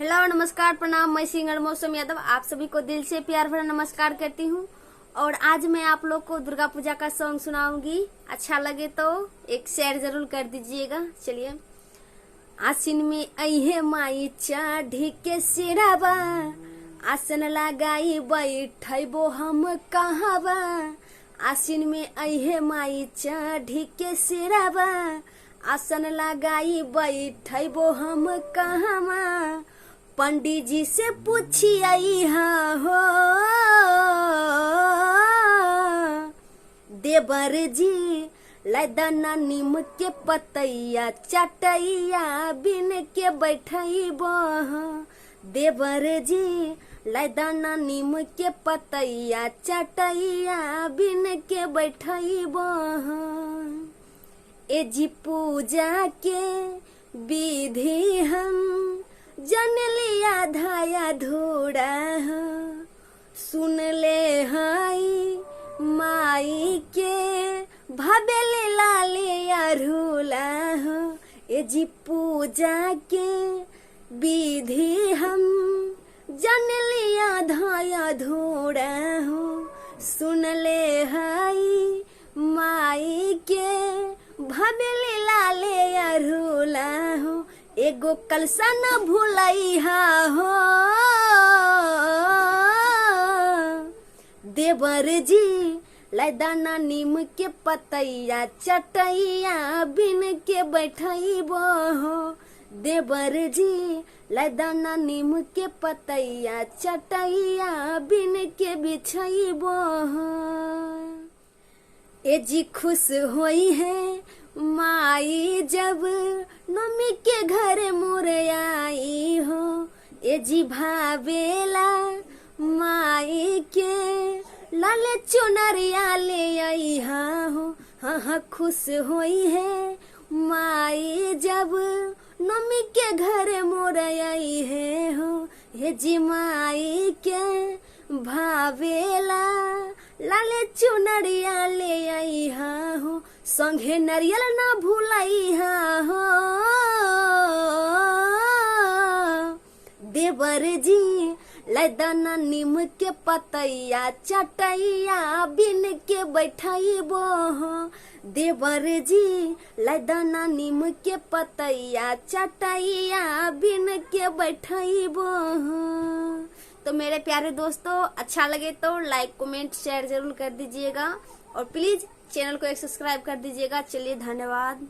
Hello, नमस्कार, प्रणाम। मैं सिंगर मौसम यादव आप सभी को दिल से प्यार भरा नमस्कार करती हूँ। और आज मैं आप लोग को दुर्गा पूजा का सॉन्ग सुनाऊंगी। अच्छा लगे तो एक शेयर जरूर कर दीजिएगा। चलिए। आसिन में अहे माई चाढ़ी के सिराबा, आसन लगाई बैठबो हम कहबा। आसिन में अहे माई चाढ़ी के सिराबा, आसन लगाई बैठबो हम कहवा। पंडित जी से पूछिए हो देवर जी, लैदाना नीम के पतैया चटैया बिन के बैठबो। देवर जी, लैदाना नीम के पतैया चटैया बिन के बैठबो। ए जी पूजा के विधि हम जन लिया धाया धोड़ा, सुन ले हाई माई के भबेले लाले अरूला। ए जी पूजा के विधि हम जन लिया धाया धोड़ा, सुन ले हाई माई के भबेले लाले अरूला। एगो कलसा न भूलैहा हो देवर जी, लैदाना नीम के पतैया चटैया बिन के बैठबो। देवर जी, लैदाना नीम के पतैया चटैया बिन के बिछबो। ए जी खुश होई है माई जब नमी के घर मोर आई हो। ए जी भावेला माई के लाल चुनरिया ले आई हो। हाँ खुश होई है माई जब नमी के घर मोर आई है हो। हे जी माई के भावेला लाल चुनरिया ले आई हो। संगे नरियल ना भूलाई हो देवर जी, लैदाना नीम के पतैया चटैया बिन के बैठबो। देवर जी, लैदाना नीम के पतैया चटैया बिन के बैठबो। तो मेरे प्यारे दोस्तों, अच्छा लगे तो लाइक कमेंट शेयर जरूर कर दीजिएगा और प्लीज चैनल को एक सब्सक्राइब कर दीजिएगा। चलिए, धन्यवाद।